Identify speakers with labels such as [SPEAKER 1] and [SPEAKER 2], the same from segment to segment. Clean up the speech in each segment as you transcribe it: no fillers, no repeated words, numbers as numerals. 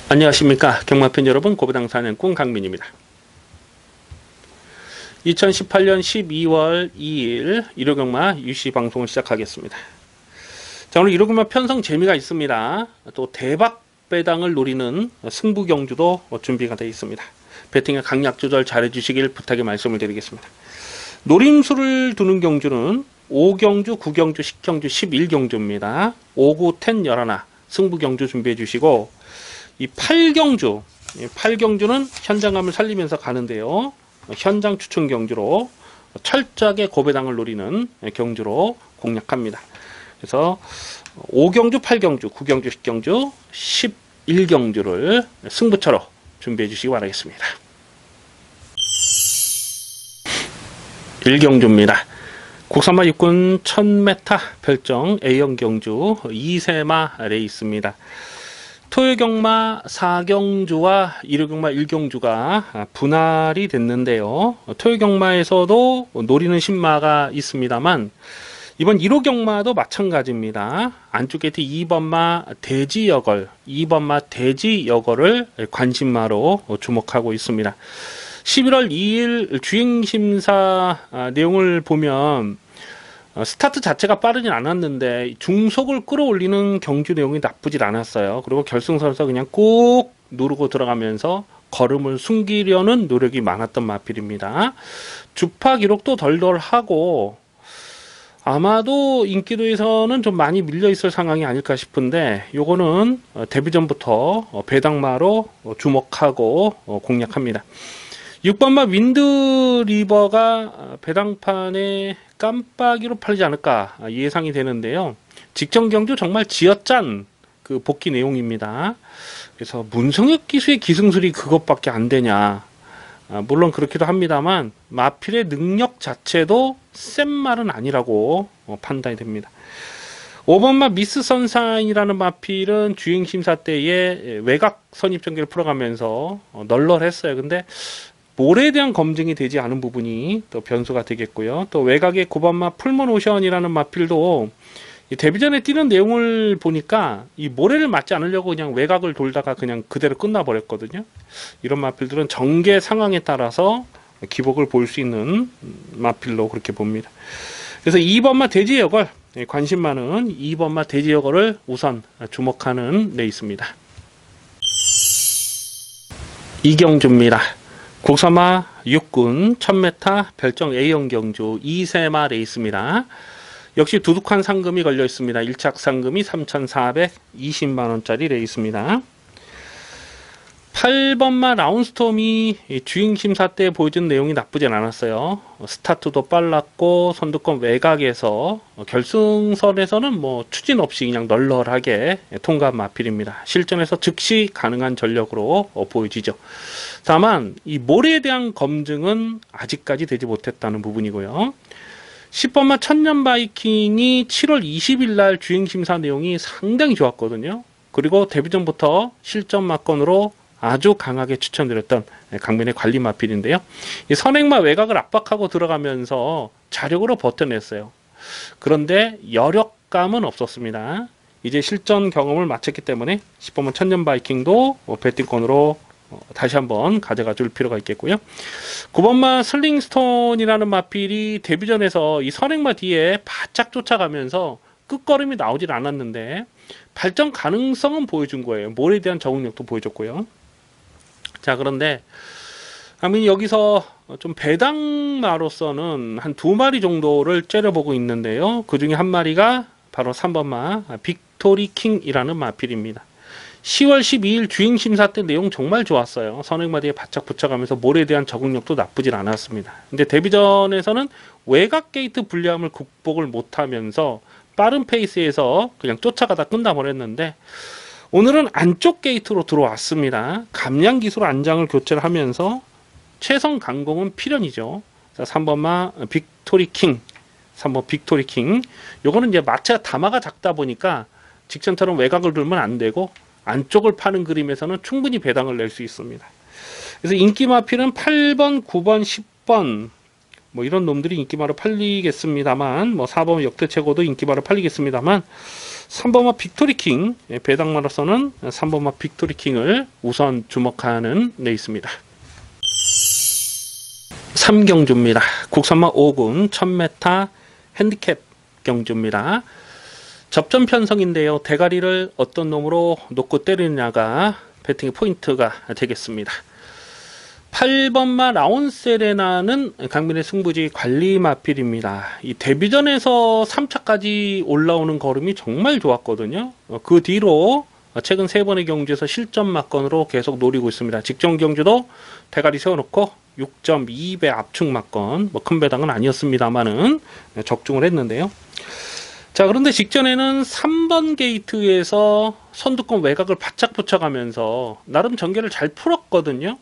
[SPEAKER 1] 안녕하십니까 경마팬 여러분, 고배당 사는 꾼 강민입니다. 2018년 12월 2일 일요경마 UC 방송을 시작하겠습니다. 자, 오늘 일요경마 편성 재미가 있습니다. 또 대박 배당을 노리는 승부 경주도 준비가 되어 있습니다. 배팅의 강약 조절 잘해 주시길 부탁의 말씀을 드리겠습니다. 노림수를 두는 경주는 5경주, 9경주, 10경주, 11경주입니다. 5, 9, 10, 11 승부 경주 준비해 주시고, 이 8경주는 현장감을 살리면서 가는데요. 현장 추천 경주로 철저하게 고배당을 노리는 경주로 공략합니다. 그래서 5경주, 8경주, 9경주, 10경주, 11경주를 승부처로 준비해 주시기 바라겠습니다. 1경주입니다. 국산마 육군 1000m 별정 A형 경주 2세마 레이스입니다. 토요경마 4경주와 일요경마 1경주가 분할이 됐는데요. 토요경마에서도 노리는 신마가 있습니다만 이번 1호경마도 마찬가지입니다. 안쪽 게이트 2번마 대지여걸, 2번마 대지여걸을 관심마로 주목하고 있습니다. 11월 2일 주행심사 내용을 보면 스타트 자체가 빠르진 않았는데 중속을 끌어올리는 경주 내용이 나쁘질 않았어요. 그리고 결승선에서 그냥 꾹 누르고 들어가면서 걸음을 숨기려는 노력이 많았던 마필입니다. 주파 기록도 덜덜하고 아마도 인기도에서는 좀 많이 밀려있을 상황이 아닐까 싶은데, 요거는 데뷔 전부터 배당마로 주목하고 공략합니다. 6번마 윈드리버가 배당판에 깜빡이로 팔리지 않을까 예상이 되는데요. 직전 경주 정말 지어짠 그 복귀 내용입니다. 그래서 문성혁 기수의 기승술이 그것밖에 안 되냐. 물론 그렇기도 합니다만 마필의 능력 자체도 센 말은 아니라고 판단이 됩니다. 5번마 미스 선샤인이라는 마필은 주행심사 때에 외곽 선입전개를 풀어가면서 널널했어요. 근데 볼에 대한 검증이 되지 않은 부분이 또 변수가 되겠고요. 또 외곽의 9번마 풀문오션이라는 마필도 데뷔 전에 뛰는 내용을 보니까 이 모래를 맞지 않으려고 그냥 외곽을 돌다가 그냥 그대로 끝나버렸거든요. 이런 마필들은 전개 상황에 따라서 기복을 볼 수 있는 마필로 그렇게 봅니다. 그래서 2번마 대지여걸, 관심 많은 2번마 대지여걸을 우선 주목하는 레이스입니다. 이경주입니다. 국산마 육군 1000m 별정 A형 경주 2세마 레이스입니다. 역시 두둑한 상금이 걸려 있습니다. 1착 상금이 3,420만원짜리 레이스입니다. 8번마 라운스톰이 주행심사 때 보여준 내용이 나쁘진 않았어요. 스타트도 빨랐고 선두권 외곽에서 결승선에서는 뭐 추진 없이 그냥 널널하게 통과한 마필입니다. 실전에서 즉시 가능한 전력으로 보여지죠. 다만 이 몰에 대한 검증은 아직까지 되지 못했다는 부분이고요. 10번마 천년 바이킹이 7월 20일 날 주행심사 내용이 상당히 좋았거든요. 그리고 데뷔 전부터 실전 마건으로 아주 강하게 추천드렸던 강민의 관리 마필인데요. 이 선행마 외곽을 압박하고 들어가면서 자력으로 버텨냈어요. 그런데 여력감은 없었습니다. 이제 실전 경험을 마쳤기 때문에 10번마 천년 바이킹도 배팅권으로 다시 한번 가져가 줄 필요가 있겠고요. 9번마 슬링스톤이라는 마필이 데뷔전에서 이 선행마 뒤에 바짝 쫓아가면서 끝걸음이 나오질 않았는데 발전 가능성은 보여준 거예요. 몰에 대한 적응력도 보여줬고요. 자, 그런데 강민이 여기서 좀 배당마로서는 한 2마리 정도를 째려보고 있는데요. 그 중에 한 마리가 바로 3번마 빅토리 킹이라는 마필입니다. 10월 12일 주행심사 때 내용 정말 좋았어요. 선행마 뒤에 바짝 붙여가면서 몰에 대한 적응력도 나쁘진 않았습니다. 근데 데뷔전에서는 외곽 게이트 불리함을 극복을 못하면서 빠른 페이스에서 그냥 쫓아가다 끝나버렸는데, 오늘은 안쪽 게이트로 들어왔습니다. 감량 기술 안장을 교체를 하면서 최선 강공은 필연이죠. 3번마 빅토리 킹, 3번 빅토리 킹. 요거는 이제 마체가 담화가 작다 보니까 직전처럼 외곽을 돌면 안 되고 안쪽을 파는 그림에서는 충분히 배당을 낼 수 있습니다. 그래서 인기 마필은 8번, 9번, 10번 뭐 이런 놈들이 인기마로 팔리겠습니다만, 뭐 4번 역대 최고도 인기마로 팔리겠습니다만, 3번마 빅토리킹, 배당마로서는 3번마 빅토리킹을 우선 주목하는 레이스입니다. 3경주입니다. 국산마 5군 1000m 핸디캡 경주입니다. 접전 편성인데요. 대가리를 어떤 놈으로 놓고 때리느냐가 배팅의 포인트가 되겠습니다. 8번마 라온세레나는 강민의 승부지 관리 마필입니다. 이 데뷔전에서 3차까지 올라오는 걸음이 정말 좋았거든요. 그 뒤로 최근 3번의 경주에서 실점 막건으로 계속 노리고 있습니다. 직전 경주도 대가리 세워놓고 6.2배 압축 막건, 뭐 큰 배당은 아니었습니다만은 적중을 했는데요. 자, 그런데 직전에는 3번 게이트에서 선두권 외곽을 바짝 붙여가면서 나름 전개를 잘 풀었거든요.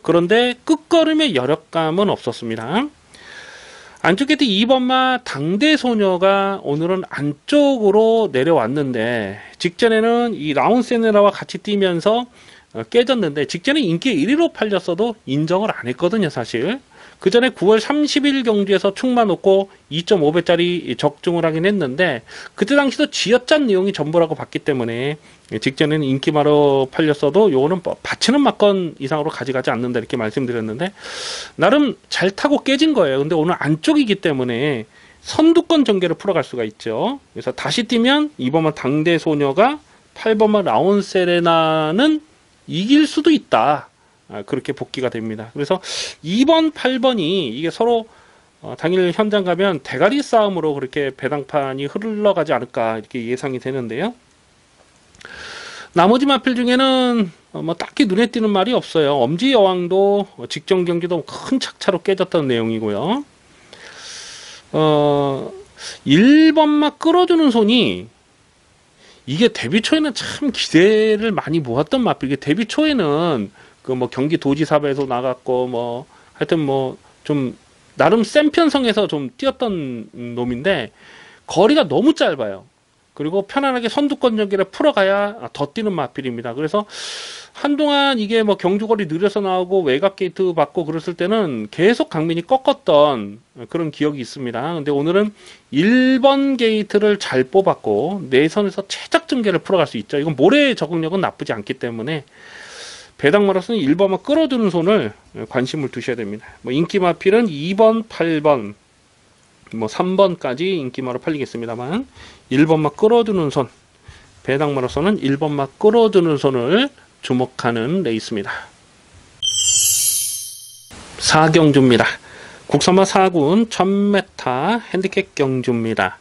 [SPEAKER 1] 그런데 끝걸음의 여력감은 없었습니다. 안쪽 게이트 2번마 당대소녀가 오늘은 안쪽으로 내려왔는데, 직전에는 이 라운세네라와 같이 뛰면서 깨졌는데, 직전에 인기 1위로 팔렸어도 인정을 안 했거든요, 사실. 그 전에 9월 30일 경주에서 축마 놓고 2.5배짜리 적중을 하긴 했는데, 그때 당시도 쥐어짠 내용이 전부라고 봤기 때문에 직전에는 인기마로 팔렸어도 요거는 받치는 막건 이상으로 가져가지 않는다 이렇게 말씀드렸는데, 나름 잘 타고 깨진 거예요. 근데 오늘 안쪽이기 때문에 선두권 전개를 풀어갈 수가 있죠. 그래서 다시 뛰면 2번마 당대소녀가 8번마 라온세레나는 이길 수도 있다. 그렇게 복귀가 됩니다. 그래서 2번, 8번이 이게 서로 당일 현장 가면 대가리 싸움으로 그렇게 배당판이 흘러가지 않을까 이렇게 예상이 되는데요. 나머지 마필 중에는 뭐 딱히 눈에 띄는 말이 없어요. 엄지여왕도 직전 경기도 큰 착차로 깨졌던 내용이고요. 1번마 끌어주는 손이 이게 데뷔 초에는 참 기대를 많이 모았던 마필. 이게 데뷔 초에는 그 뭐 경기 도지사배에서 나갔고 뭐 하여튼 뭐 좀 나름 센 편성에서 좀 뛰었던 놈인데 거리가 너무 짧아요. 그리고 편안하게 선두권 전개를 풀어가야 더 뛰는 마필입니다. 그래서 한동안 이게 뭐 경주거리 느려서 나오고 외곽 게이트 받고 그랬을 때는 계속 강민이 꺾었던 그런 기억이 있습니다. 근데 오늘은 1번 게이트를 잘 뽑았고 내선에서 최적 전개를 풀어갈 수 있죠. 이건 모래 적응력은 나쁘지 않기 때문에 배당마로서는 1번만 끌어주는 손을 관심을 두셔야 됩니다. 뭐 인기마필은 2번, 8번, 뭐 3번까지 인기마로 팔리겠습니다만 1번만 끌어주는 손, 배당마로서는 1번만 끌어주는 손을 주목하는 레이스입니다. 4경주입니다. 국산마 4군 1000m 핸디캡 경주입니다.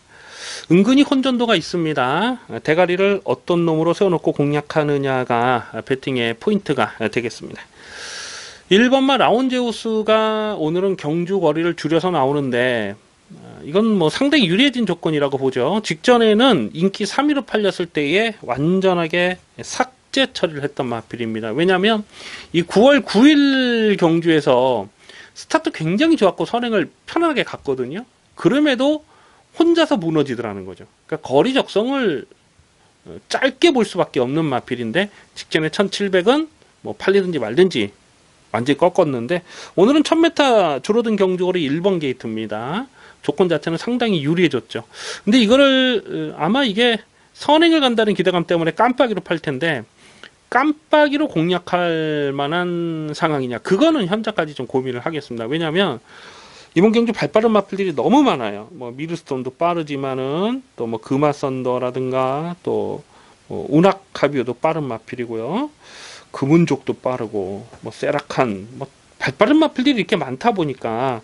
[SPEAKER 1] 은근히 혼전도가 있습니다. 대가리를 어떤 놈으로 세워놓고 공략하느냐가 배팅의 포인트가 되겠습니다. 1번마 라온제우스가 오늘은 경주 거리를 줄여서 나오는데 이건 뭐 상당히 유리해진 조건이라고 보죠. 직전에는 인기 3위로 팔렸을 때에 완전하게 삭제 처리를 했던 마필입니다. 왜냐하면 이 9월 9일 경주에서 스타트 굉장히 좋았고 선행을 편안하게 갔거든요. 그럼에도 혼자서 무너지더라는 거죠. 그러니까 거리 적성을 짧게 볼 수밖에 없는 마필인데 직전에 1700은 뭐 팔리든지 말든지 완전히 꺾었는데 오늘은 1000m 줄어든 경주거리 1번 게이트입니다. 조건 자체는 상당히 유리해졌죠. 근데 이거를 아마 이게 선행을 간다는 기대감 때문에 깜빡이로 팔 텐데 깜빡이로 공략할 만한 상황이냐, 그거는 현재까지 좀 고민을 하겠습니다. 왜냐하면 이번 경주 발빠른 마필들이 너무 많아요. 뭐 미르스톤도 빠르지만은 또 뭐 금화선더라든가 또 뭐 운학카비오도 빠른 마필이고요. 금운족도 빠르고 뭐 세라칸 뭐 발빠른 마필들이 이렇게 많다 보니까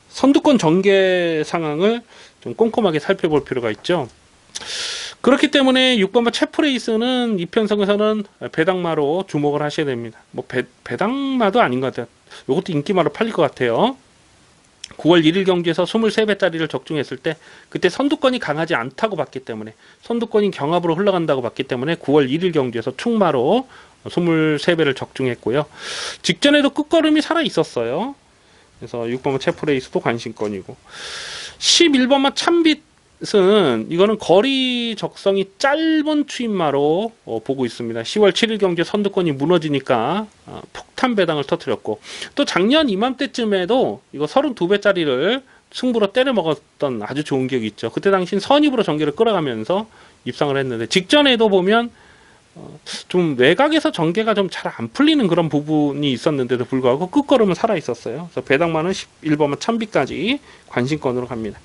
[SPEAKER 1] 선두권 전개 상황을 좀 꼼꼼하게 살펴볼 필요가 있죠. 그렇기 때문에 6번마 체프레이스는 이 편성에서는 배당마로 주목을 하셔야 됩니다. 뭐 배당마도 아닌 것 같아요. 이것도 인기마로 팔릴 것 같아요. 9월 1일 경주에서 23배짜리를 적중했을 때 그때 선두권이 강하지 않다고 봤기 때문에 선두권이 경합으로 흘러간다고 봤기 때문에 9월 1일 경주에서 충마로 23배를 적중했고요. 직전에도 끝걸음이 살아 있었어요. 그래서 6번마 체프레이스도 관심권이고 11번마 참빛 타겟은 이거는 거리 적성이 짧은 추임마로 보고 있습니다. 10월 7일 경주에 선두권이 무너지니까 폭탄 배당을 터뜨렸고, 또 작년 이맘때쯤에도 이거 32배짜리를 승부로 때려 먹었던 아주 좋은 기억이 있죠. 그때 당신 선입으로 전개를 끌어가면서 입상을 했는데, 직전에도 보면 좀 외곽에서 전개가 좀 잘 안 풀리는 그런 부분이 있었는데도 불구하고 끝걸음은 살아 있었어요. 그래서 배당만은 11번만 참비까지 관심권으로 갑니다.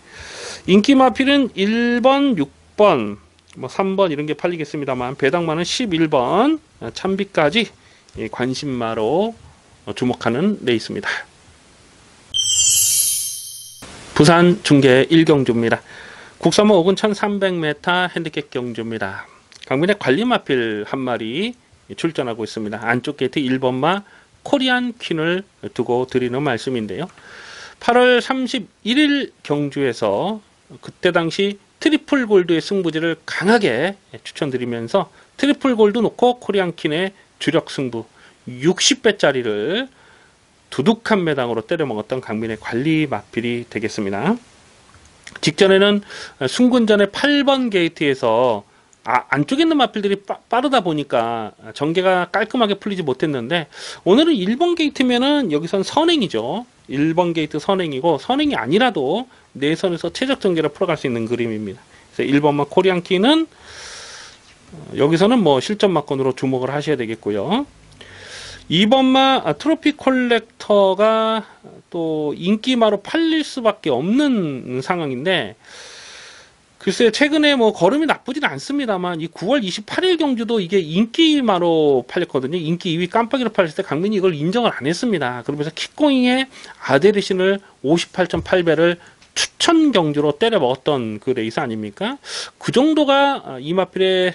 [SPEAKER 1] 인기 마필은 1번, 6번, 뭐 3번 이런 게 팔리겠습니다만, 배당만은 11번 참비까지 관심마로 주목하는 레이스입니다. 부산 중계 1경주입니다. 국산모 5군 1300m 핸디캡 경주입니다. 강민의 관리마필 한 마리 출전하고 있습니다. 안쪽 게이트 1번마 코리안 퀸을 두고 드리는 말씀인데요. 8월 31일 경주에서 그때 당시 트리플 골드의 승부지를 강하게 추천드리면서 트리플 골드 놓고 코리안 퀸의 주력 승부 60배짜리를 두둑한 매당으로 때려 먹었던 강민의 관리 마필이 되겠습니다. 직전에는 순군전의 8번 게이트에서 안쪽에 있는 마필들이 빠르다 보니까 전개가 깔끔하게 풀리지 못했는데, 오늘은 1번 게이트면은 여기선 선행이죠. 1번 게이트 선행이고, 선행이 아니라도 내선에서 최적 전개를 풀어갈 수 있는 그림입니다. 그래서 1번마 코리안 키는 여기서는 뭐 실전 막건으로 주목을 하셔야 되겠고요. 2번마 트로피 콜렉터가 또 인기마로 팔릴 수밖에 없는 상황인데, 글쎄 최근에 뭐 걸음이 나쁘진 않습니다만, 이 9월 28일 경주도 이게 인기마로 팔렸거든요. 인기 2위 깜빡이로 팔렸을 때 강민이 이걸 인정을 안 했습니다. 그러면서 킥고잉의 아데르신을 58.8배를 추천 경주로 때려 먹었던 그 레이스 아닙니까? 그 정도가 이마필의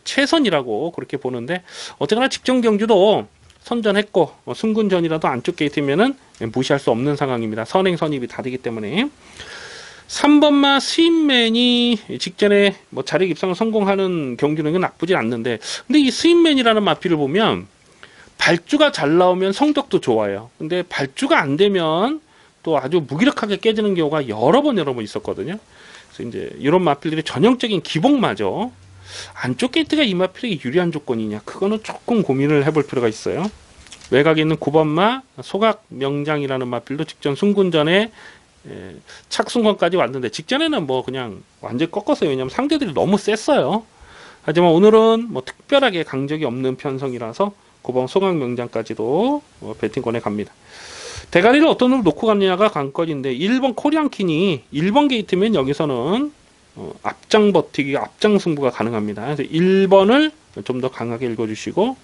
[SPEAKER 1] 최선이라고 그렇게 보는데, 어쨌거나 직전 경주도 선전했고 승군전이라도 안쪽 게이트면은 무시할 수 없는 상황입니다. 선행 선입이 다르기 때문에. 3번마 스윗맨이 직전에 뭐 자력 입상을 성공하는 경주는 나쁘진 않는데, 근데 이 스윗맨이라는 마필을 보면 발주가 잘 나오면 성적도 좋아요. 근데 발주가 안 되면 또 아주 무기력하게 깨지는 경우가 여러 번 있었거든요. 그래서 이제 이런 마필들이 전형적인 기복마죠. 안쪽 게이트가 이 마필에게 유리한 조건이냐, 그거는 조금 고민을 해볼 필요가 있어요. 외곽에 있는 9번마 소각 명장이라는 마필도 직전 승군전에 착승권까지 왔는데, 직전에는 뭐 그냥 완전히 꺾었어요. 왜냐면 상대들이 너무 셌어요. 하지만 오늘은 뭐 특별하게 강적이 없는 편성이라서 9번 소각 명장까지도 배팅권에 갑니다. 대가리를 어떤 놈을 놓고 갔느냐가 관건인데, 1번 코리안 퀸이 1번 게이트면 여기서는 앞장 버티기, 앞장 승부가 가능합니다. 그래서 1번을 좀 더 강하게 읽어주시고,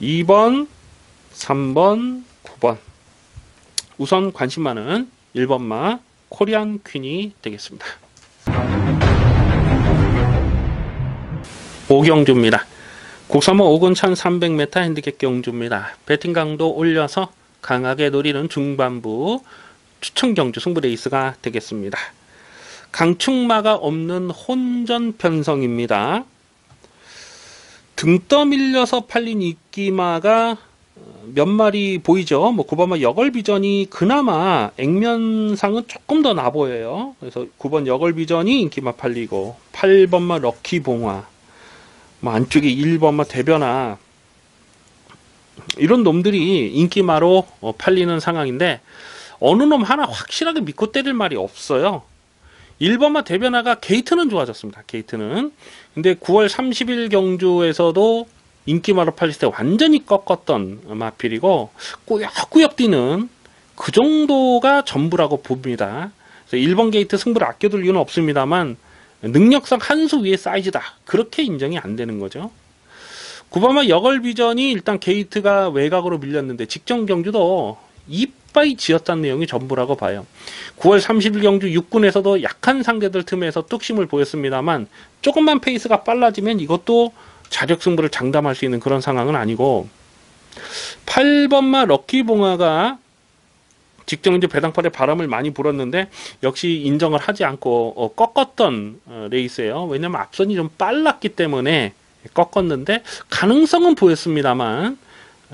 [SPEAKER 1] 2번, 3번, 9번 우선 관심 많은 1번마 코리안 퀸이 되겠습니다. 5경주입니다. 국산모 5군 1300m 핸디캡 경주입니다. 배팅 강도 올려서 강하게 노리는 중반부 추천 경주 승부 레이스가 되겠습니다. 강축마가 없는 혼전 편성입니다. 등 떠밀려서 팔린 이끼마가 몇 마리 보이죠. 뭐 9번마 여걸비전이 그나마 액면상은 조금 더 나 보여요. 그래서 9번 여걸비전이 인기마 팔리고, 8번마 럭키봉화, 뭐 안쪽에 1번마 대변화, 이런 놈들이 인기마로 팔리는 상황인데, 어느 놈 하나 확실하게 믿고 때릴 말이 없어요. 1번마 대변화가 게이트는 좋아졌습니다. 게이트는. 근데 9월 30일 경주에서도 인기마로 팔릴 때 완전히 꺾었던 마필이고, 꾸역꾸역 뛰는 그 정도가 전부라고 봅니다. 그래서 1번 게이트 승부를 아껴둘 이유는 없습니다만, 능력상 한 수 위의 사이즈다, 그렇게 인정이 안 되는 거죠. 9번마 여걸비전이 일단 게이트가 외곽으로 밀렸는데, 직전 경주도 이빠이 지었다는 내용이 전부라고 봐요. 9월 30일 경주 6군에서도 약한 상대들 틈에서 뚝심을 보였습니다만, 조금만 페이스가 빨라지면 이것도 자력 승부를 장담할 수 있는 그런 상황은 아니고, 8번마 럭키봉화가 직전 이제 배당팔에 바람을 많이 불었는데 역시 인정을 하지 않고 꺾었던 레이스예요. 왜냐면 앞선이 좀 빨랐기 때문에 꺾었는데, 가능성은 보였습니다만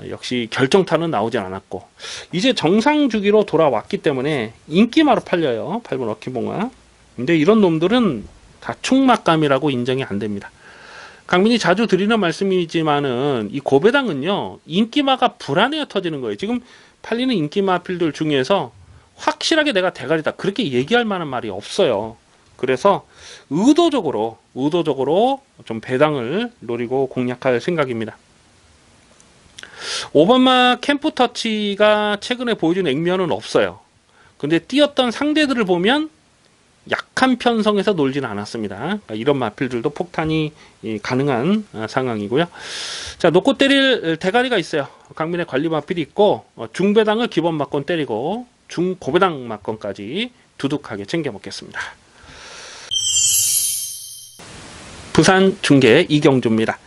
[SPEAKER 1] 역시 결정타는 나오지 않았고, 이제 정상 주기로 돌아왔기 때문에 인기마로 팔려요. 8번 럭키봉화. 근데 이런 놈들은 다 충막감이라고 인정이 안 됩니다. 강민이 자주 드리는 말씀이지만은 이 고배당은요, 인기마가 불안해야 터지는 거예요. 지금 팔리는 인기마 필들 중에서 확실하게 내가 대가리다 그렇게 얘기할 만한 말이 없어요. 그래서 의도적으로 좀 배당을 노리고 공략할 생각입니다. 오바마 캠프터치가 최근에 보여준 액면은 없어요. 근데 뛰었던 상대들을 보면 약한 편성에서 놀지는 않았습니다. 그러니까 이런 마필들도 폭탄이 가능한 상황이고요. 자, 놓고 때릴 대가리가 있어요. 강민의 관리 마필이 있고 중배당을 기본 막건 때리고 중고배당 막건까지 두둑하게 챙겨 먹겠습니다. 부산 중계 이경주입니다.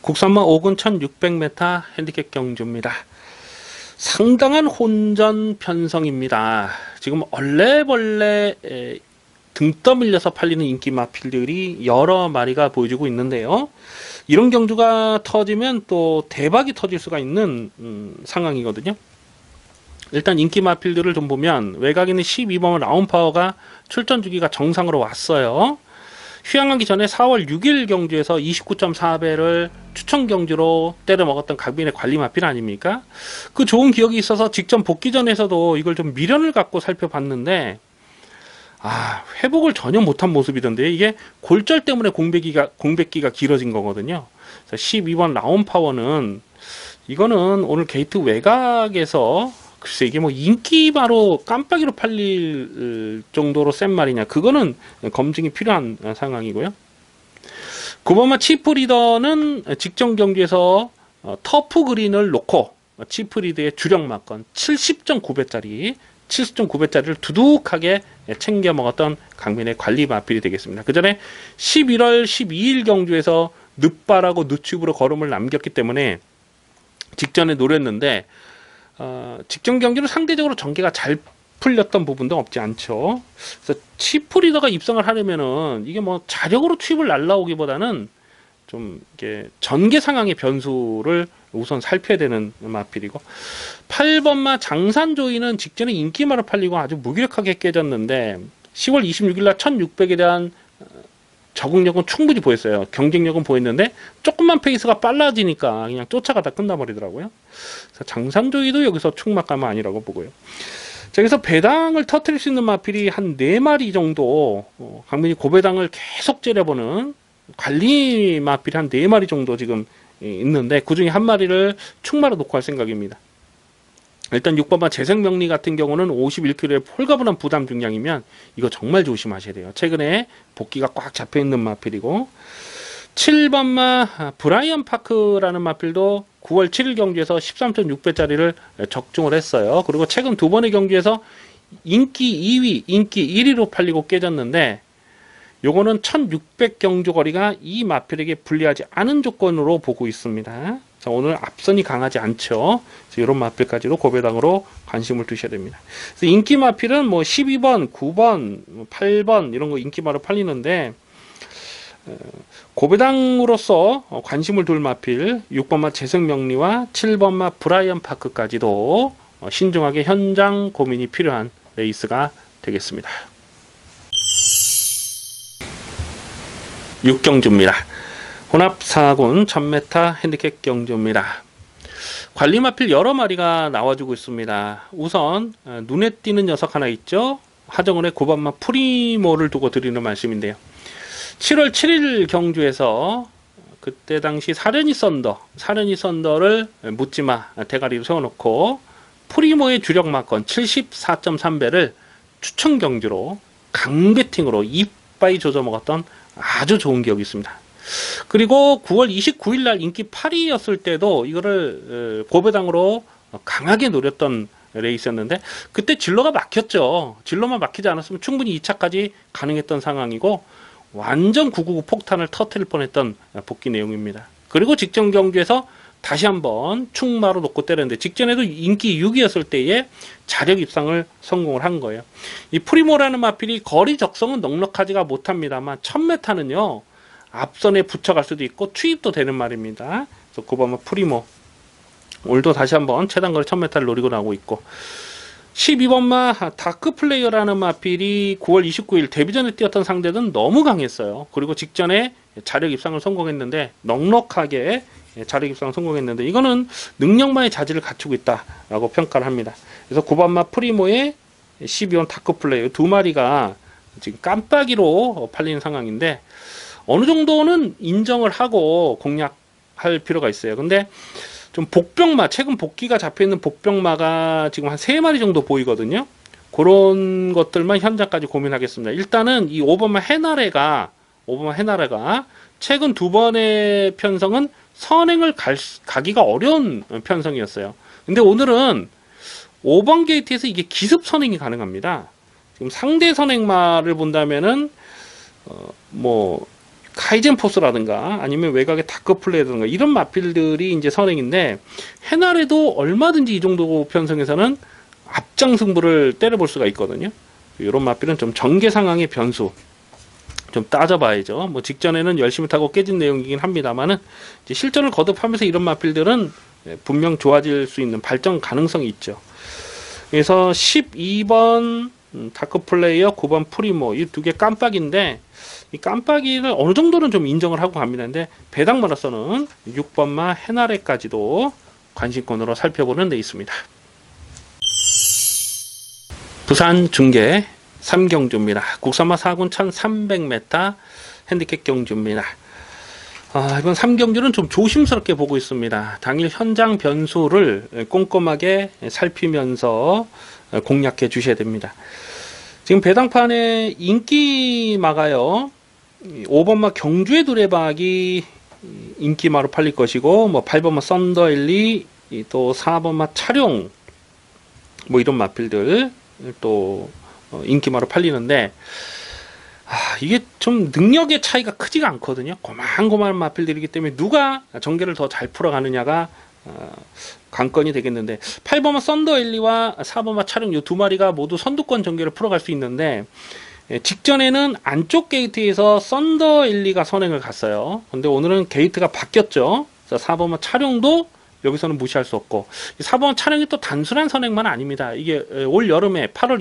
[SPEAKER 1] 국산마 5군 1600m 핸디캡 경주입니다. 상당한 혼전 편성입니다. 지금 얼레벌레 등 떠밀려서 팔리는 인기 마필들이 여러 마리가 보여주고 있는데요. 이런 경주가 터지면 또 대박이 터질 수가 있는 상황이거든요. 일단 인기 마필들을 좀 보면 외곽에는 12번 라운파워가 출전 주기가 정상으로 왔어요. 휴양하기 전에 4월 6일 경주에서 29.4배를 추천 경주로 때려 먹었던 강민의 관리 마필 아닙니까? 그 좋은 기억이 있어서 직전 복귀전에서도 이걸 좀 미련을 갖고 살펴봤는데 회복을 전혀 못한 모습이던데 이게 골절 때문에 공백기가 길어진 거거든요. 12번 라운파워는 이거는 오늘 게이트 외곽에서 글쎄 이게 뭐 인기바로 깜빡이로 팔릴 정도로 센 말이냐 그거는 검증이 필요한 상황이고요. 9번마 치프리더는 직전 경기에서 터프 그린을 놓고 치프리드의 주력 막건 70.9배짜리를 두둑하게 챙겨 먹었던 강민의 관리 마필이 되겠습니다. 그 전에 11월 12일 경주에서 늦발하고 늦춥으로 걸음을 남겼기 때문에 직전에 노렸는데 직전 경기는 상대적으로 전개가 잘 풀렸던 부분도 없지 않죠. 그래서 치프리더가 입성을 하려면은 이게 뭐 자력으로 투입을 날라오기보다는 좀 이게 전개 상황의 변수를 우선 살펴야 되는 마필이고 8번마 장산조이는 직전에 인기마로 팔리고 아주 무기력하게 깨졌는데 10월 26일날 1600에 대한 적응력은 충분히 보였어요. 경쟁력은 보였는데 조금만 페이스가 빨라지니까 그냥 쫓아가다 끝나버리더라고요. 그래서 장산조이도 여기서 충막감은 아니라고 보고요. 자, 여기서 배당을 터뜨릴 수 있는 마필이 한 4마리 정도 강민이 고배당을 계속 째려보는 관리 마필이 한 4마리 정도 지금 있는데 그 중에 한 마리를 충마로 놓고 할 생각입니다. 일단 6번마 재생명리 같은 경우는 51kg의 홀가분한 부담 중량이면 이거 정말 조심하셔야 돼요. 최근에 복귀가 꽉 잡혀있는 마필이고 7번마 브라이언 파크라는 마필도 9월 7일 경주에서 13.6배짜리를 적중을 했어요. 그리고 최근 두 번의 경주에서 인기 2위, 인기 1위로 팔리고 깨졌는데 요거는 1600 경주 거리가 이 마필에게 불리하지 않은 조건으로 보고 있습니다. 자, 오늘 앞선이 강하지 않죠. 이런 마필까지도 고배당으로 관심을 두셔야 됩니다. 그래서 인기 마필은 뭐 12번, 9번, 8번 이런 거 인기마로 팔리는데 고배당으로서 관심을 둘 마필 6번마 재생명리와 7번마 브라이언 파크까지도 신중하게 현장 고민이 필요한 레이스가 되겠습니다. 6경주입니다. 혼합 4군 1000m 핸디캡 경주입니다. 관리 마필 여러 마리가 나와주고 있습니다. 우선 눈에 띄는 녀석 하나 있죠. 하정은의 9번마 프리모를 두고 드리는 말씀인데요. 7월 7일 경주에서 그때 당시 사려니 썬더를 묻지마 대가리로 세워놓고 프리모의 주력 막건 74.3배를 추천 경주로 강배팅으로 이빠이 조져 먹었던 아주 좋은 기억이 있습니다. 그리고 9월 29일 날 인기 8위였을 때도 이거를 고배당으로 강하게 노렸던 레이스였는데 그때 진로가 막혔죠. 진로만 막히지 않았으면 충분히 2차까지 가능했던 상황이고 완전 999 폭탄을 터뜨릴 뻔했던 복귀 내용입니다. 그리고 직전 경주에서 다시 한번 충마로 놓고 때렸는데 직전에도 인기 6위였을 때에 자력 입상을 성공을 한 거예요. 이 프리모라는 마필이 거리 적성은 넉넉하지가 못합니다만 1000m는요 앞선에 붙여갈 수도 있고 투입도 되는 말입니다. 그래서 9번마 프리모 오늘도 다시 한번 최단거리 1000m를 노리고 나오고 있고 12번마 다크플레이어라는 마필이 9월 29일 데뷔전에 뛰었던 상대는 너무 강했어요. 그리고 직전에 자력 입상을 성공했는데 넉넉하게 자력 입상을 성공했는데 이거는 능력만의 자질을 갖추고 있다라고 평가를 합니다. 그래서 9번마 프리모의 12번 다크플레이어 두 마리가 지금 깜빡이로 팔리는 상황인데 어느 정도는 인정을 하고 공략할 필요가 있어요. 근데 좀 복병마, 최근 복귀가 잡혀있는 복병마가 지금 한 3마리 정도 보이거든요. 그런 것들만 현장까지 고민하겠습니다. 일단은 이 5번마 해나레가 최근 2번의 편성은 선행을 가기가 어려운 편성이었어요. 근데 오늘은 5번 게이트에서 이게 기습 선행이 가능합니다. 지금 상대 선행마를 본다면은 뭐 카이젠 포스라든가 아니면 외곽의 다크플레이라든가 이런 마필들이 이제 선행인데 해날에도 얼마든지 이 정도 편성에서는 앞장 승부를 때려볼 수가 있거든요. 이런 마필은 좀 전개 상황의 변수 좀 따져봐야죠. 뭐 직전에는 열심히 타고 깨진 내용이긴 합니다만은 이제 실전을 거듭하면서 이런 마필들은 분명 좋아질 수 있는 발전 가능성이 있죠. 그래서 12번 다크플레이어, 9번 프리모 이 두 개 깜빡인데 이 깜빡이를 어느 정도는 좀 인정을 하고 갑니다. 근데 배당마라서는 6번마 해나레까지도 관심권으로 살펴보는 데 있습니다. 부산 중계 3경주입니다. 국산마 4군 1300m 핸디캡 경주입니다. 이번 3경주는 좀 조심스럽게 보고 있습니다. 당일 현장 변수를 꼼꼼하게 살피면서 공략해 주셔야 됩니다. 지금 배당판에 인기마가요. 5번마 경주의 두레박이 인기마로 팔릴 것이고 뭐 8번마 썬더일리 또 4번마 차룡 뭐 이런 마필들 또 인기마로 팔리는데 이게 좀 능력의 차이가 크지가 않거든요. 고만고만한 마필들이기 때문에 누가 전개를 더 잘 풀어가느냐가 관건이 되겠는데 8번마 썬더일리와 4번마 차룡 이 두 마리가 모두 선두권 전개를 풀어갈 수 있는데 직전에는 안쪽 게이트에서 썬더일리가 선행을 갔어요. 근데 오늘은 게이트가 바뀌었죠. 그래서 4번마 차룡도 여기서는 무시할 수 없고 4번마 차룡이 또 단순한 선행만 아닙니다. 이게 올 여름에 8월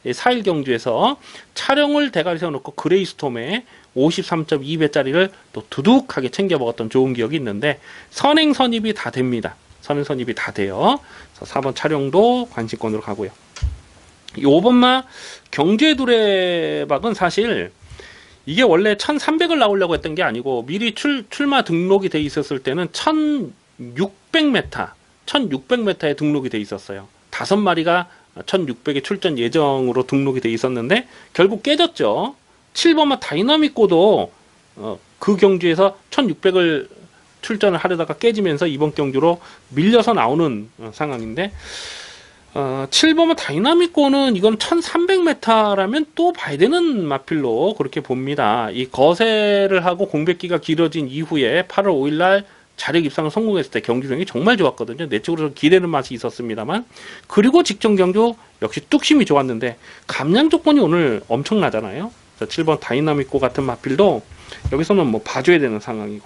[SPEAKER 1] 24일 경주에서 차룡을 대가리 세워놓고 그레이스톰에 53.2배짜리를 또 두둑하게 챙겨 먹었던 좋은 기억이 있는데 선행 선입이 다 됩니다. 선행 선입이 다 돼요. 4번 차룡도 관심권으로 가고요. 이 5번마 경주의 두레박은 사실 이게 원래 1300을 나오려고 했던 게 아니고 미리 출마 등록이 돼 있었을 때는 1600m에 등록이 돼 있었어요. 5마리가 1600에 출전 예정으로 등록이 돼 있었는데 결국 깨졌죠. 7번마 다이나믹고도 그 경주에서 1600을 출전을 하려다가 깨지면서 이번 경주로 밀려서 나오는 상황인데 7번마 다이나믹고는 이건 1300m라면 또 봐야 되는 마필로 그렇게 봅니다. 이 거세를 하고 공백기가 길어진 이후에 8월 5일날 자력 입상을 성공했을 때 경주력이 정말 좋았거든요. 내적으로 기대는 맛이 있었습니다만 그리고 직전 경주 역시 뚝심이 좋았는데 감량 조건이 오늘 엄청나잖아요. 7번 다이나믹고 같은 마필도 여기서는 뭐 봐줘야 되는 상황이고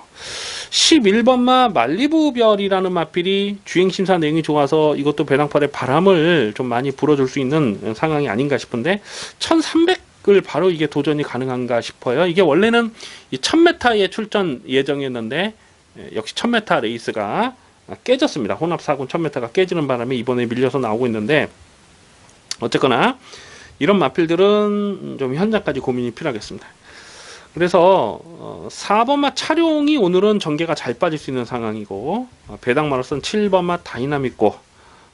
[SPEAKER 1] 11번마 말리부별이라는 마필이 주행심사 내용이 좋아서 이것도 배당판에 바람을 좀 많이 불어줄 수 있는 상황이 아닌가 싶은데 1300을 바로 이게 도전이 가능한가 싶어요. 이게 원래는 이 1000m에 출전 예정이었는데 역시 1000m 레이스가 깨졌습니다. 혼합 4군 1000m가 깨지는 바람에 이번에 밀려서 나오고 있는데 어쨌거나 이런 마필들은 좀 현장까지 고민이 필요하겠습니다. 그래서 4번마 차룡이 오늘은 전개가 잘 빠질 수 있는 상황이고 배당마로서는 7번마 다이나믹고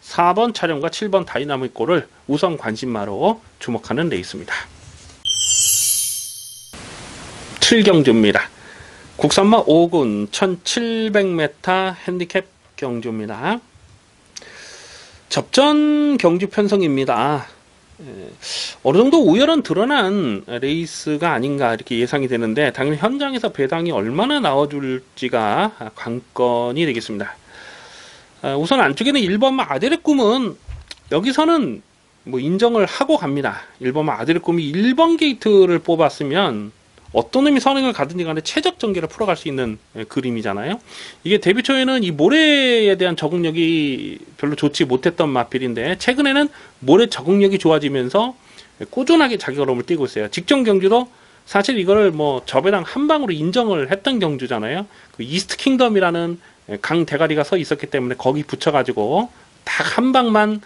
[SPEAKER 1] 4번 차룡과 7번 다이나믹고를 우선 관심마로 주목하는 레이스입니다. 7경주입니다. 국산마 5군 1700m 핸디캡 경주입니다. 접전 경주 편성입니다. 어느 정도 우열은 드러난 레이스가 아닌가 이렇게 예상이 되는데 당연히 현장에서 배당이 얼마나 나와줄지가 관건이 되겠습니다. 우선 안쪽에는 1번마 아데레 꿈은 여기서는 뭐 인정을 하고 갑니다. 1번마 아데레 꿈이 1번 게이트를 뽑았으면 어떤 놈이 선행을 가든지 간에 최적 전개를 풀어갈 수 있는 그림이잖아요. 이게 데뷔 초에는 이 모래에 대한 적응력이 별로 좋지 못했던 마필인데 최근에는 모래 적응력이 좋아지면서 꾸준하게 자기 걸음을 뛰고 있어요. 직전 경주도 사실 이걸 뭐 저배당 한 방으로 인정을 했던 경주잖아요. 그 이스트 킹덤이라는 강 대가리가 서 있었기 때문에 거기 붙여가지고 딱 한 방만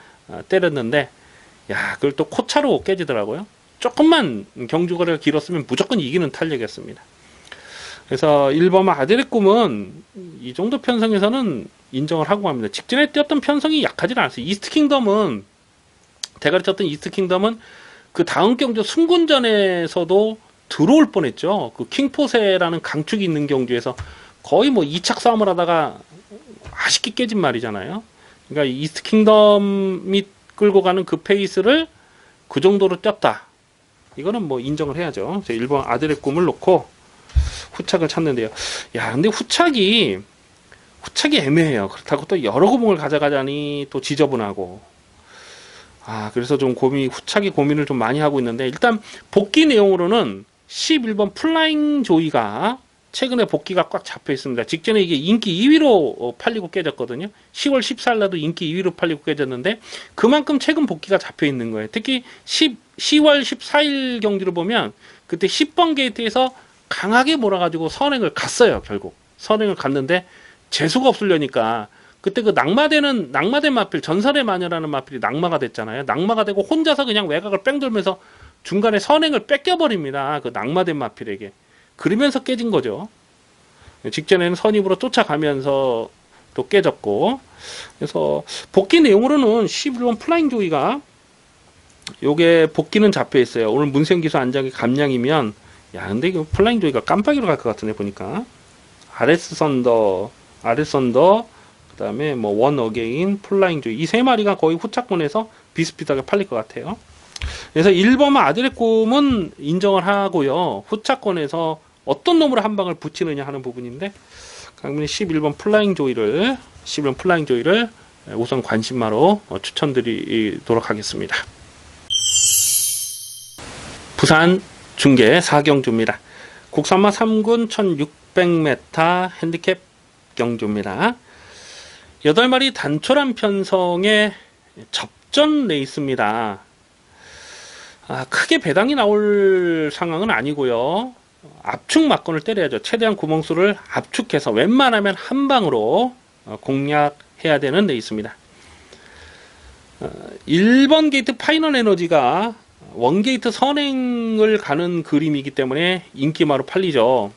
[SPEAKER 1] 때렸는데, 야, 그걸 또 코차로 깨지더라고요. 조금만 경주거리가 길었으면 무조건 이기는 탄력이었습니다. 그래서 1번 아들의 꿈은 이 정도 편성에서는 인정을 하고 갑니다. 직전에 뛰었던 편성이 약하지 않았어요. 이스트 킹덤은, 대가리 쳤던 이스트 킹덤은 그 다음 경주 승군전에서도 들어올 뻔했죠. 그 킹포세라는 강축이 있는 경주에서 거의 뭐 2착 싸움을 하다가 아쉽게 깨진 말이잖아요. 그러니까 이스트 킹덤이 끌고 가는 그 페이스를 그 정도로 뛰었다. 이거는 뭐 인정을 해야죠. 1번 아들의 꿈을 놓고 후착을 찾는데요. 야, 근데 후착이 애매해요. 그렇다고 또 여러 구멍을 가져가자니 또 지저분하고. 그래서 좀 후착이 고민을 좀 많이 하고 있는데, 일단 복귀 내용으로는 11번 플라잉 조이가 최근에 복귀가 꽉 잡혀 있습니다. 직전에 이게 인기 2위로 팔리고 깨졌거든요. 10월 14일 날도 인기 2위로 팔리고 깨졌는데 그만큼 최근 복귀가 잡혀 있는 거예요. 특히 10월 14일 경기를 보면 그때 10번 게이트에서 강하게 몰아가지고 선행을 갔어요. 결국 선행을 갔는데 재수가 없으려니까 그때 그 낙마된 마필, 전설의 마녀라는 마필이 낙마가 됐잖아요. 낙마가 되고 혼자서 그냥 외곽을 뺑 돌면서 중간에 선행을 뺏겨버립니다. 그 낙마된 마필에게. 그러면서 깨진 거죠. 직전에는 선입으로 쫓아가면서 또 깨졌고. 그래서 복귀 내용으로는 11번 플라잉 조이가 요게 복귀는 잡혀 있어요. 오늘 문생기수 안장이 감량이면, 야, 근데 이거 플라잉 조이가 깜빡이로 갈 것 같은데 보니까. 아레스 선더, 그 다음에 뭐 원 어게인, 플라잉 조이, 이 세 마리가 거의 후착권에서 비슷비슷하게 팔릴 것 같아요. 그래서 1번 아들의 꿈은 인정을 하고요. 후차권에서 어떤 놈으로 한 방을 붙이느냐 하는 부분인데, 강민이 11번 플라잉 조이를 우선 관심마로 추천드리도록 하겠습니다. 부산 중계 4경주입니다. 국산마 3군 1600m 핸디캡 경주입니다. 8마리 단촐한 편성에 접전 레이스입니다. 크게 배당이 나올 상황은 아니고요. 압축 막건을 때려야죠. 최대한 구멍수를 압축해서 웬만하면 한 방으로 공략해야 되는 레이스입니다. 1번 게이트 파이널 에너지가 원게이트 선행을 가는 그림이기 때문에 인기마로 팔리죠.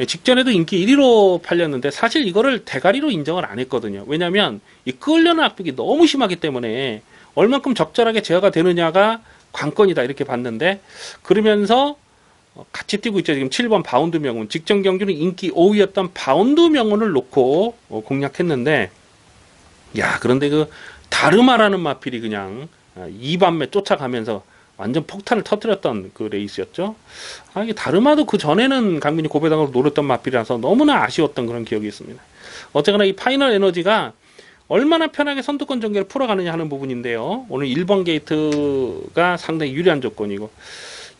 [SPEAKER 1] 직전에도 인기 1위로 팔렸는데 사실 이거를 대가리로 인정을 안 했거든요. 왜냐면 이 끌려는 압축이 너무 심하기 때문에 얼만큼 적절하게 제어가 되느냐가 관건이다 이렇게 봤는데, 그러면서 같이 뛰고 있죠. 지금 7번 바운드 명운, 직전 경주는 인기 5위였던 바운드 명운을 놓고 공략했는데, 야, 그런데 그 다르마라는 마필이 그냥 2반매 쫓아가면서 완전 폭탄을 터뜨렸던 그 레이스였죠. 이게 다르마도 그 전에는 강민이 고배당으로 노렸던 마필이라서 너무나 아쉬웠던 그런 기억이 있습니다. 어쨌거나 이 파이널 에너지가 얼마나 편하게 선두권 전개를 풀어가느냐 하는 부분인데요. 오늘 1번 게이트가 상당히 유리한 조건이고,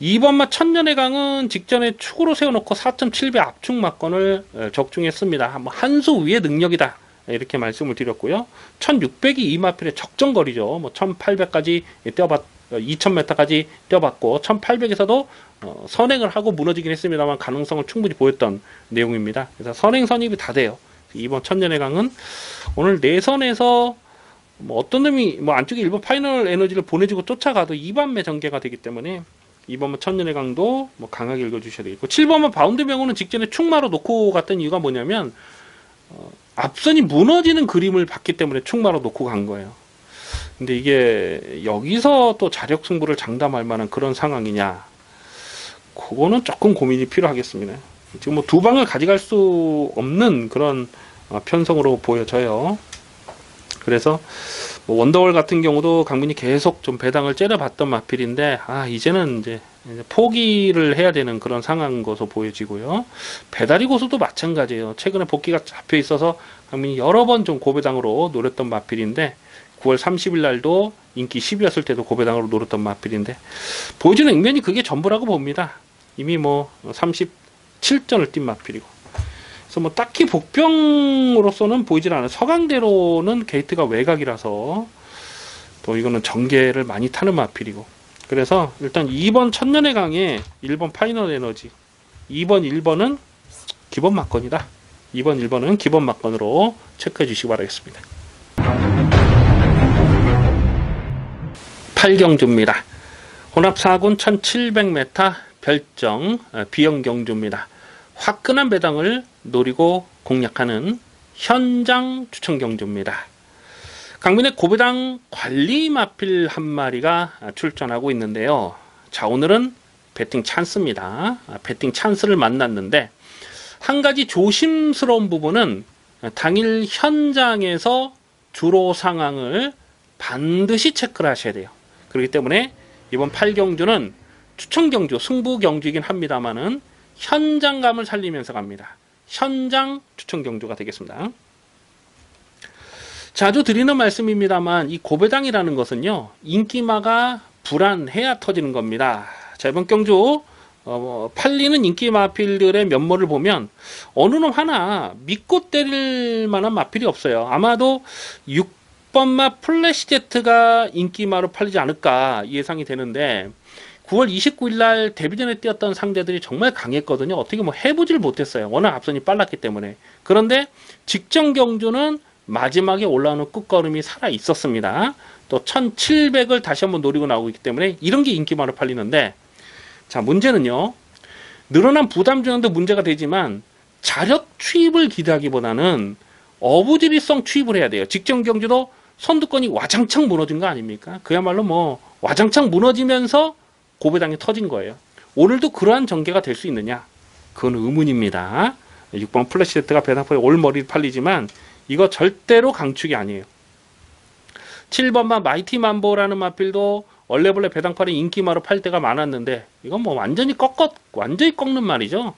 [SPEAKER 1] 2번마 천년의 강은 직전에 축으로 세워놓고 4.7배 압축 막건을 적중했습니다. 한 수 위의 능력이다 이렇게 말씀을 드렸고요. 1600이 이 마필의 적정거리죠. 뭐 1800까지 뛰어봤, 2000m까지 뛰어봤고 1800에서도 선행을 하고 무너지긴 했습니다만 가능성을 충분히 보였던 내용입니다. 그래서 선행 선입이 다 돼요. 이번 천년의 강은 오늘 내선에서 뭐 어떤 놈이 뭐 안쪽에 1번 파이널 에너지를 보내주고 쫓아가도 2반매 전개가 되기 때문에 2번만 천년의 강도 뭐 강하게 읽어주셔야 되겠고, 7번만 바운드 명호는 직전에 축마로 놓고 갔던 이유가 뭐냐면 앞선이 무너지는 그림을 봤기 때문에 축마로 놓고 간 거예요. 근데 이게 여기서 또 자력 승부를 장담할 만한 그런 상황이냐, 그거는 조금 고민이 필요하겠습니다. 지금 뭐 두 방을 가져갈 수 없는 그런 편성으로 보여져요. 그래서 뭐 원더월 같은 경우도 강민이 계속 좀 배당을 째려봤던 마필인데 이제는 이제 포기를 해야 되는 그런 상황인 것으로 보여지고요. 배다리 고수도 마찬가지예요. 최근에 복귀가 잡혀 있어서 강민이 여러 번 좀 고배당으로 노렸던 마필인데 9월 30일 날도 인기 10위였을 때도 고배당으로 노렸던 마필인데 보여주는 액면이 그게 전부라고 봅니다. 이미 뭐 37전을 뛴 마필이고. 그래서 뭐 딱히 복병으로서는 보이질 않아요. 서강대로는 게이트가 외곽이라서 또 이거는 전개를 많이 타는 마필이고. 그래서 일단 2번 천년의 강에 1번 파이널 에너지, 2번 1번은 기본 막건이다. 2번 1번은 기본 막건으로 체크해 주시기 바라겠습니다. 8경주입니다. 혼합 4군 1700m 별정 B형 경주입니다. 화끈한 배당을 노리고 공략하는 현장 추천 경주입니다. 강민의 고배당 관리 마필 한 마리가 출전하고 있는데요. 자, 오늘은 배팅 찬스입니다. 배팅 찬스를 만났는데 한 가지 조심스러운 부분은 당일 현장에서 주로 상황을 반드시 체크를 하셔야 돼요. 그렇기 때문에 이번 8경주는 추천 경주, 승부 경주이긴 합니다만은 현장감을 살리면서 갑니다. 현장 추천 경주가 되겠습니다. 자주 드리는 말씀입니다만 이 고배당이라는 것은요, 인기마가 불안해야 터지는 겁니다. 자, 이번 경주 팔리는 인기 마필들의 면모를 보면 어느 놈 하나 믿고 때릴 만한 마필이 없어요. 아마도 6번마 플래시제트가 인기마로 팔리지 않을까 예상이 되는데 9월 29일 날 데뷔전에 뛰었던 상대들이 정말 강했거든요. 어떻게 뭐 해보질 못했어요. 워낙 앞선이 빨랐기 때문에. 그런데 직전 경주는 마지막에 올라오는 끝걸음이 살아 있었습니다. 또 1700을 다시 한번 노리고 나오고 있기 때문에 이런 게 인기마로 팔리는데, 자, 문제는요, 늘어난 부담 중에도 문제가 되지만 자력 추입을 기대하기보다는 어부지리성 추입을 해야 돼요. 직전 경주도 선두권이 와장창 무너진 거 아닙니까? 그야말로 뭐 와장창 무너지면서 고배당이 터진 거예요. 오늘도 그러한 전개가 될 수 있느냐? 그건 의문입니다. 6번 플래시제트가 배당포에 올머리 팔리지만 이거 절대로 강축이 아니에요. 7번마 마이티 만보라는 마필도 얼레벌레 배당팔에 인기마로 팔 때가 많았는데 이건 뭐 완전히 꺾는 말이죠.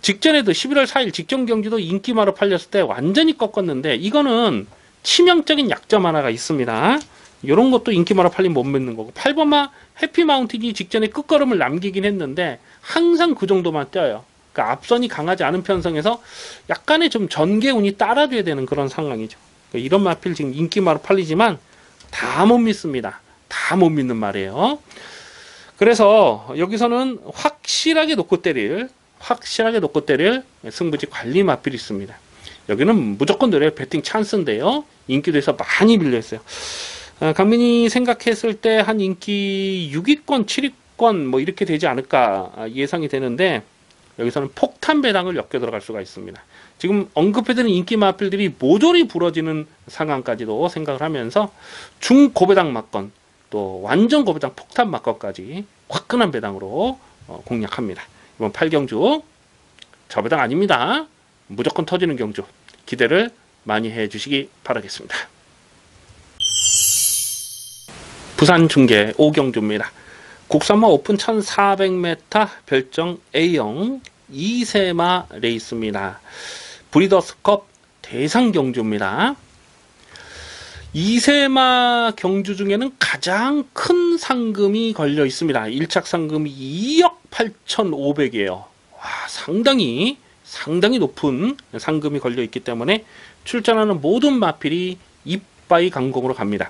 [SPEAKER 1] 직전에도 11월 4일 직전 경주도 인기마로 팔렸을 때 완전히 꺾었는데 이거는 치명적인 약점 하나가 있습니다. 이런 것도 인기마로 팔리면 못 믿는 거고, 8번마 해피마운틴이 직전에 끝걸음을 남기긴 했는데 항상 그 정도만 뛰어요. 그러니까 앞선이 강하지 않은 편성에서 약간의 좀 전개운이 따라줘야 되는 그런 상황이죠. 그러니까 이런 마필 지금 인기마로 팔리지만 다 못 믿습니다. 다 못 믿는 말이에요. 그래서 여기서는 확실하게 놓고 때릴 승부지 관리 마필이 있습니다. 여기는 무조건 노려요. 배팅 찬스인데요. 인기도 해서 많이 밀려있어요. 강민이 생각했을 때 한 인기 6위권, 7위권 뭐 이렇게 되지 않을까 예상이 되는데 여기서는 폭탄 배당을 엮여 들어갈 수가 있습니다. 지금 언급해드린 인기 마필들이 모조리 부러지는 상황까지도 생각을 하면서 중고배당 막건, 또 완전 고배당 폭탄 막건까지 화끈한 배당으로 공략합니다. 이번 8경주 저배당 아닙니다. 무조건 터지는 경주 기대를 많이 해주시기 바라겠습니다. 부산 중계 5경주입니다. 국산마 오픈 1400m 별정 A형 2세마 레이스입니다. 브리더스컵 대상 경주입니다. 2세마 경주 중에는 가장 큰 상금이 걸려 있습니다. 1착 상금이 2억 8,500이에요. 와, 상당히 높은 상금이 걸려 있기 때문에 출전하는 모든 마필이 이빠이 강공으로 갑니다.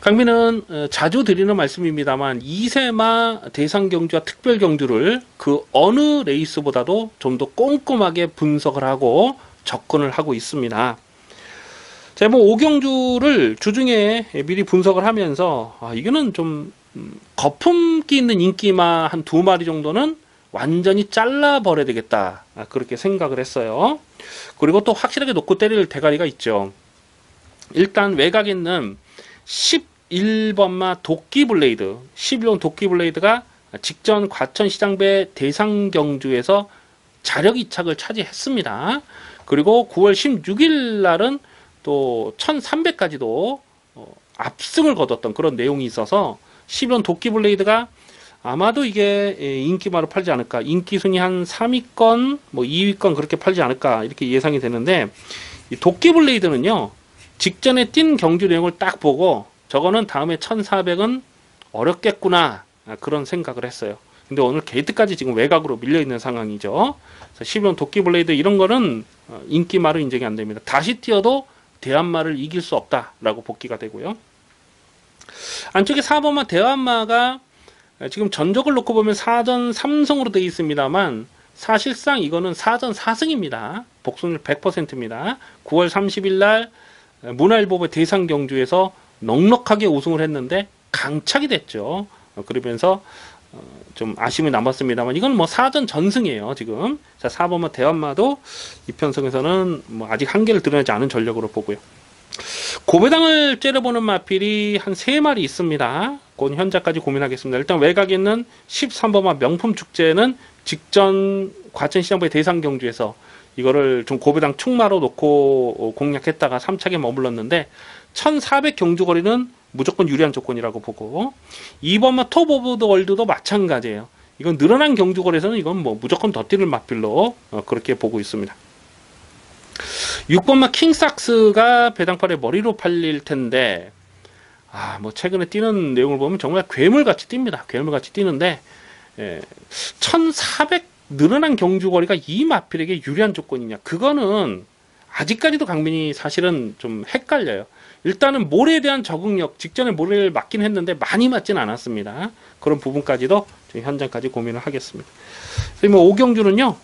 [SPEAKER 1] 강민은 자주 드리는 말씀입니다만 2세마 대상 경주와 특별 경주를 그 어느 레이스보다도 좀 더 꼼꼼하게 분석을 하고 접근을 하고 있습니다. 자, 뭐 5경주를 주중에 미리 분석을 하면서 이거는 좀 거품기 있는 인기마 한 2마리 정도는 완전히 잘라버려야 되겠다, 그렇게 생각을 했어요. 그리고 또 확실하게 놓고 때릴 대가리가 있죠. 일단 외곽에 있는 11번마 도끼블레이드, 11번 도끼블레이드가 직전 과천시장배 대상경주에서 자력 2착을 차지했습니다. 그리고 9월 16일 날은 또 1300까지도 압승을 거뒀던 그런 내용이 있어서 11번 도끼블레이드가 아마도 이게 인기마로 팔지 않을까, 인기 순위 한 3위권 뭐 2위권 그렇게 팔지 않을까 이렇게 예상이 되는데, 이 도끼블레이드는요 직전에 뛴 경주 내용을 딱 보고 저거는 다음에 1400은 어렵겠구나, 그런 생각을 했어요. 근데 오늘 게이트까지 지금 외곽으로 밀려 있는 상황이죠. 11번 도끼블레이드 이런 거는 인기말은 인정이 안 됩니다. 다시 뛰어도 대한마를 이길 수 없다라고 복귀가 되고요. 안쪽에 4번마 대한마가 지금 전적을 놓고 보면 4전 3승으로 되어 있습니다만 사실상 이거는 4전 4승입니다. 복승률 100%입니다. 9월 30일 날 문화일보의 대상 경주에서 넉넉하게 우승을 했는데 강착이 됐죠. 그러면서 좀 아쉬움이 남았습니다만 이건 뭐 4전 전승이에요 지금. 자, 4번마 대한마도 이 편성에서는 뭐 아직 한계를 드러내지 않은 전력으로 보고요. 고배당을 째려보는 마필이 한 3마리 있습니다. 곧 현재까지 고민하겠습니다. 일단 외곽에 있는 13번마 명품축제는 직전 과천시장부의 대상 경주에서 이거를 좀 고배당 충마로 놓고 공략했다가 3차게 머물렀는데 1400 경주거리는 무조건 유리한 조건이라고 보고 2번마 톱 오브 더 월드도 마찬가지예요. 이건 늘어난 경주거리에서는 이건 뭐 무조건 더 뛰는 마필로 그렇게 보고 있습니다. 6번마 킹삭스가 배당팔의 머리로 팔릴 텐데 뭐 최근에 뛰는 내용을 보면 정말 괴물같이 뜁니다. 괴물같이 뛰는데 1400 늘어난 경주거리가 이 마필에게 유리한 조건이냐, 그거는 아직까지도 강민이 사실은 좀 헷갈려요. 일단은 모래에 대한 적응력, 직전에 모래를 맞긴 했는데 많이 맞진 않았습니다. 그런 부분까지도 현장까지 고민을 하겠습니다. 그래서 뭐 5경주는요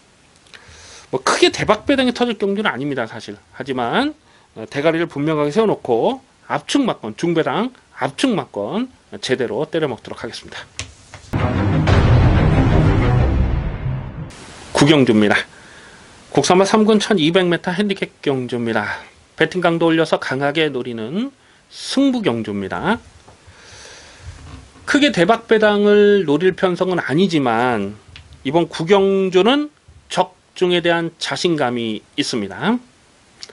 [SPEAKER 1] 뭐 크게 대박 배당이 터질 경주는 아닙니다 사실. 하지만 대가리를 분명하게 세워놓고 압축 막건, 중배당 압축 막건 제대로 때려 먹도록 하겠습니다. 9경주입니다. 국산마 3군 1200m 핸디캡 경주입니다. 배팅 강도 올려서 강하게 노리는 승부 경주입니다. 크게 대박 배당을 노릴 편성은 아니지만 이번 9경주는 적중에 대한 자신감이 있습니다.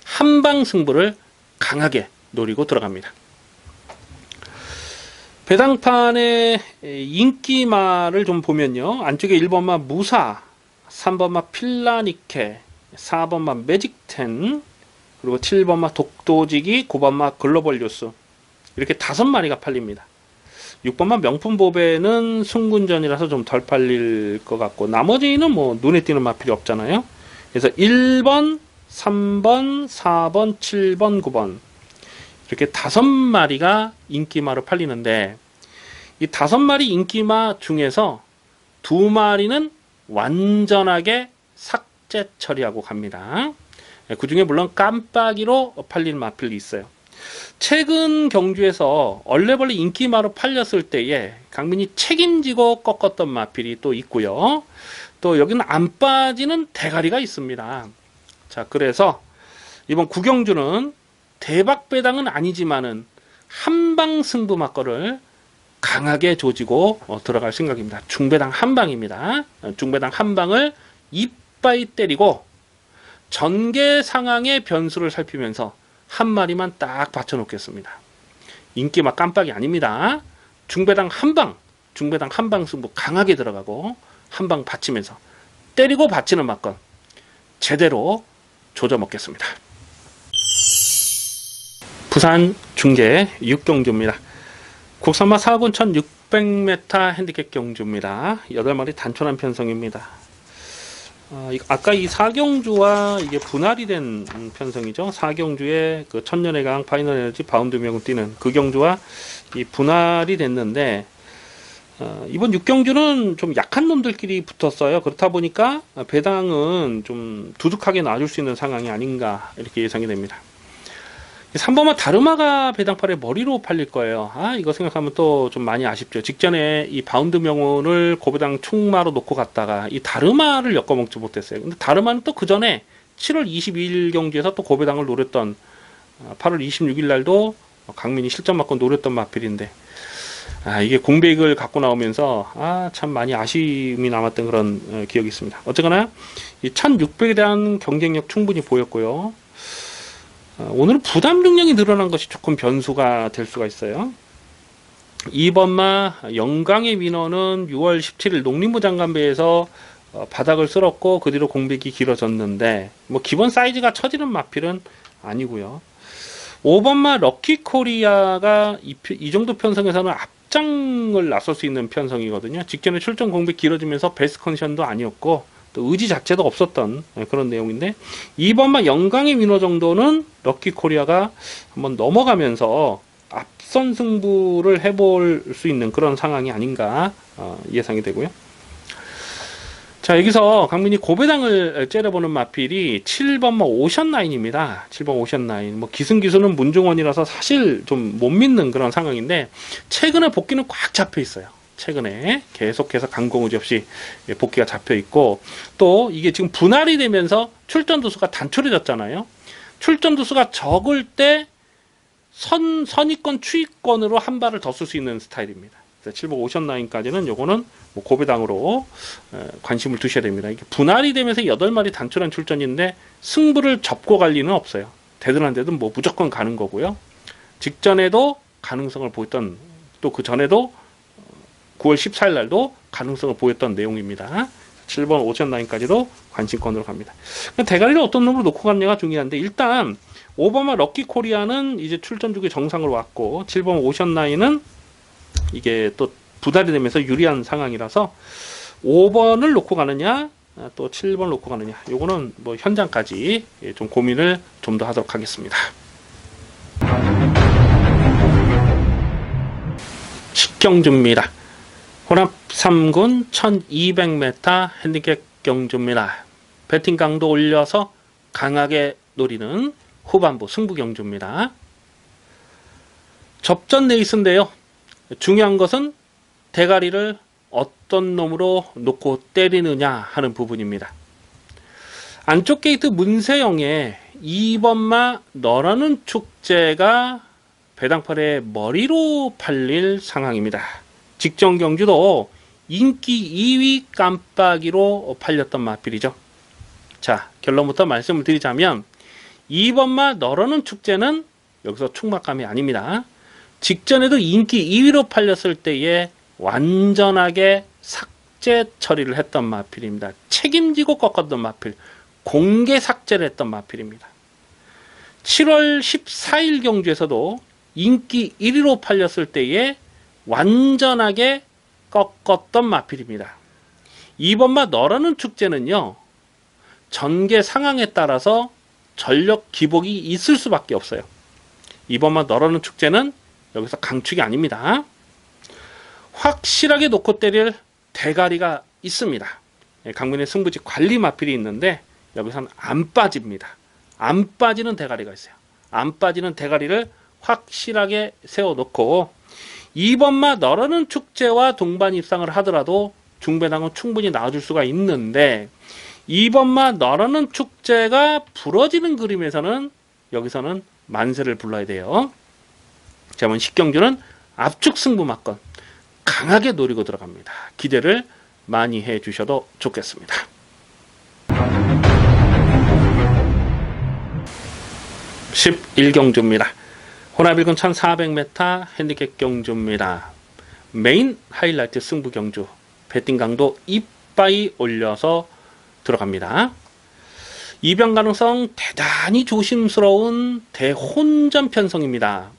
[SPEAKER 1] 한방 승부를 강하게 노리고 들어갑니다. 배당판의 인기마를 좀 보면요, 안쪽에 1번마 무사, 3번마 필라니케, 4번마 매직텐, 그리고 7번마 독도지기, 9번마 글로벌 뉴스, 이렇게 5마리가 팔립니다. 6번마 명품보배는 승군전이라서 좀 덜 팔릴 것 같고 나머지는 뭐 눈에 띄는 마필이 없잖아요. 그래서 1번, 3번, 4번, 7번, 9번 이렇게 5마리가 인기마로 팔리는데 이 5마리 인기마 중에서 2마리는 완전하게 삭제 처리하고 갑니다. 그 중에 물론 깜빡이로 팔린 마필이 있어요. 최근 경주에서 얼레벌레 인기마로 팔렸을 때에 강민이 책임지고 꺾었던 마필이 또 있고요. 또 여기는 안 빠지는 대가리가 있습니다. 자, 그래서 이번 9경주는 대박 배당은 아니지만은 한방 승부 막거를 강하게 조지고 들어갈 생각입니다. 중배당 한방입니다. 중배당 한방을 이빠이 때리고 전개 상황의 변수를 살피면서 한 마리만 딱 받쳐 놓겠습니다. 인기마 깜빡이 아닙니다. 중배당 한방, 중배당 한방 승부 강하게 들어가고 한방 받치면서 때리고 받치는 막건 제대로 조져 먹겠습니다. 부산 중계 6경주입니다. 국산마 4군 1600m 핸디캡 경주입니다. 8마리 단촐한 편성입니다. 아까 이 4경주와 이게 분할이 된 편성이죠. 4경주에 그 천년의 강 파이널 에너지 바운드 명을 뛰는 그 경주와 이 분할이 됐는데 이번 6경주는 좀 약한 놈들끼리 붙었어요. 그렇다 보니까 배당은 좀 두둑하게 놔줄 수 있는 상황이 아닌가 이렇게 예상이 됩니다. 3번마 다르마가 배당팔의 머리로 팔릴 거예요. 이거 생각하면 또 좀 많이 아쉽죠. 직전에 이 바운드 명운을 고배당 충마로 놓고 갔다가 이 다르마를 엮어먹지 못했어요. 근데 다르마는 또 그 전에 7월 22일 경기에서 또 고배당을 노렸던 8월 26일 날도 강민이 실점 맞고 노렸던 마필인데 이게 공백을 갖고 나오면서 참 많이 아쉬움이 남았던 그런 기억이 있습니다. 어쨌거나 이 1600에 대한 경쟁력 충분히 보였고요. 오늘은 부담 중량이 늘어난 것이 조금 변수가 될 수가 있어요. 2번마 영광의 민원은 6월 17일 농림부 장관배에서 바닥을 쓸었고 그 뒤로 공백이 길어졌는데 뭐 기본 사이즈가 처지는 마필은 아니고요. 5번마 럭키코리아가 이 정도 편성에서는 출장을 나설 수 있는 편성이거든요. 직전에 출전 공백이 길어지면서 베스트 컨디션도 아니었고 또 의지 자체도 없었던 그런 내용인데, 이번만 영광의 위너 정도는 럭키코리아가 한번 넘어가면서 앞선 승부를 해볼 수 있는 그런 상황이 아닌가 예상이 되고요. 자, 여기서 강민이 고배당을 째려보는 마필이 7번 오션라인입니다. 7번 오션라인. 기승기수는 문중원이라서 사실 좀 못 믿는 그런 상황인데, 최근에 복귀는 꽉 잡혀 있어요. 최근에 계속해서 강공의지 없이 복귀가 잡혀 있고, 또 이게 지금 분할이 되면서 출전 두수가 단촐해졌잖아요. 출전 두수가 적을 때 선위권 추위권으로 한 발을 더 쓸 수 있는 스타일입니다. 7번 오션라인까지는 요거는 고배당으로 관심을 두셔야 됩니다. 이게 분할이 되면서 8마리 단촐한 출전인데 승부를 접고 갈 리는 없어요. 되든 안 되든 무조건 가는 거고요. 직전에도 가능성을 보였던, 또 그 전에도 9월 14일 날도 가능성을 보였던 내용입니다. 7번 오션라인까지도 관심권으로 갑니다. 대가리를 어떤 놈으로 놓고 갔냐가 중요한데, 일단 5번마 럭키코리아는 이제 출전 주기 정상으로 왔고, 7번 오션라인은 이게 또 부달이 되면서 유리한 상황이라서 5번을 놓고 가느냐 또 7번 놓고 가느냐, 요거는 현장까지 좀 고민을 좀 더 하도록 하겠습니다. 식경주입니다. 혼합 3군 1200m 핸디캡 경주입니다. 배팅 강도 올려서 강하게 노리는 후반부 승부 경주입니다. 접전 레이스인데요. 중요한 것은 대가리를 어떤 놈으로 놓고 때리느냐 하는 부분입니다. 안쪽 게이트 문세영의 2번마 너라는 축제가 배당팔의 머리로 팔릴 상황입니다. 직전 경주도 인기 2위 깜빡이로 팔렸던 마필이죠. 자, 결론부터 말씀을 드리자면 2번마 너라는 축제는 여기서 충막감이 아닙니다. 직전에도 인기 2위로 팔렸을 때에 완전하게 삭제 처리를 했던 마필입니다. 책임지고 꺾었던 마필, 공개 삭제를 했던 마필입니다. 7월 14일 경주에서도 인기 1위로 팔렸을 때에 완전하게 꺾었던 마필입니다. 이번마 너라는 축제는요, 전개 상황에 따라서 전력 기복이 있을 수밖에 없어요. 이번마 너라는 축제는 여기서 강축이 아닙니다. 확실하게 놓고 때릴 대가리가 있습니다. 강민의 승부지 관리 마필이 있는데 여기서는 안 빠집니다. 안 빠지는 대가리가 있어요. 안 빠지는 대가리를 확실하게 세워놓고 2번마 너라는 축제와 동반 입상을 하더라도 중배당은 충분히 나와줄 수가 있는데, 2번마 너라는 축제가 부러지는 그림에서는 여기서는 만세를 불러야 돼요. 자, 이번 식경주는 압축 승부 막건 강하게 노리고 들어갑니다. 기대를 많이 해 주셔도 좋겠습니다. (11경주입니다) 혼합 1군 1400m 핸디캡 경주입니다. 메인 하이라이트 승부 경주, 배팅 강도 이빠이 올려서 들어갑니다. 이변 가능성 대단히 조심스러운 대혼전 편성입니다.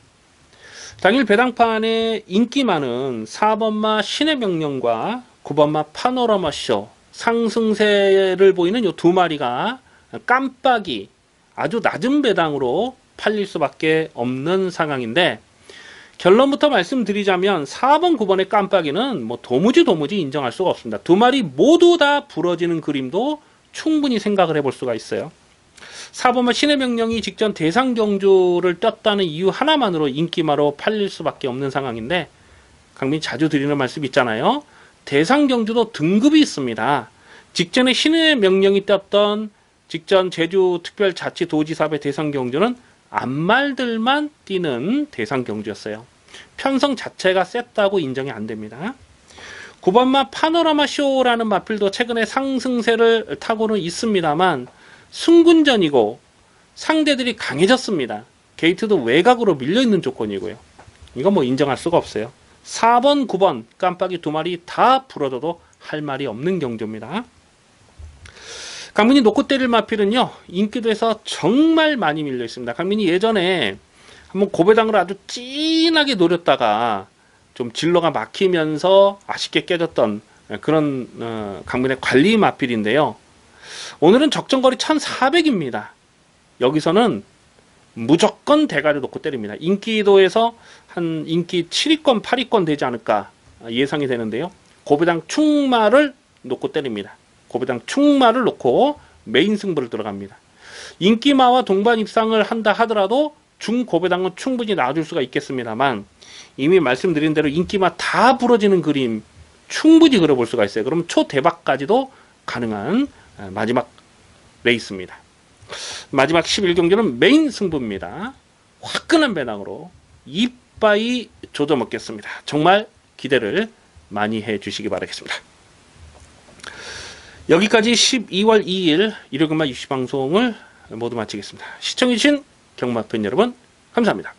[SPEAKER 1] 당일 배당판에 인기 많은 4번마 신의 명령과 9번마 파노라마쇼 상승세를 보이는 이 두 마리가 깜빡이 아주 낮은 배당으로 팔릴 수밖에 없는 상황인데, 결론부터 말씀드리자면 4번 9번의 깜빡이는 도무지 인정할 수가 없습니다. 두 마리 모두 다 부러지는 그림도 충분히 생각을 해볼 수가 있어요. 4번마 신의 명령이 직전 대상 경주를 떴다는 이유 하나만으로 인기마로 팔릴 수밖에 없는 상황인데, 강민 자주 드리는 말씀 있잖아요. 대상 경주도 등급이 있습니다. 직전에 신의 명령이 떴던 직전 제주특별자치도지사회 대상 경주는 앞말들만 뛰는 대상 경주였어요. 편성 자체가 셌다고 인정이 안 됩니다. 9번마 파노라마 쇼라는 마필도 최근에 상승세를 타고는 있습니다만 승군전이고 상대들이 강해졌습니다. 게이트도 외곽으로 밀려있는 조건이고요. 이건 인정할 수가 없어요. 4번, 9번 깜빡이 두 마리 다 부러져도 할 말이 없는 경주입니다. 강민이 놓고 때릴 마필은요, 인기도에서 정말 많이 밀려 있습니다. 강민이 예전에 한번 고배당을 아주 진하게 노렸다가 좀 진로가 막히면서 아쉽게 깨졌던 그런 강민의 관리 마필인데요. 오늘은 적정거리 1400입니다. 여기서는 무조건 대가를 놓고 때립니다. 인기도에서 한 인기 7위권, 8위권 되지 않을까 예상이 되는데요. 고배당 충마를 놓고 때립니다. 고배당 충마를 놓고 메인 승부를 들어갑니다. 인기마와 동반 입상을 한다 하더라도 중고배당은 충분히 나와줄 수가 있겠습니다만, 이미 말씀드린 대로 인기마 다 부러지는 그림 충분히 그려볼 수가 있어요. 그럼 초대박까지도 가능한 마지막 레이스입니다. 마지막 11경기는 메인 승부입니다. 화끈한 배당으로 이빠이 조져먹겠습니다. 정말 기대를 많이 해주시기 바라겠습니다. 여기까지 12월 2일 일요일금마 유시방송을 모두 마치겠습니다. 시청해주신 경마팬 여러분 감사합니다.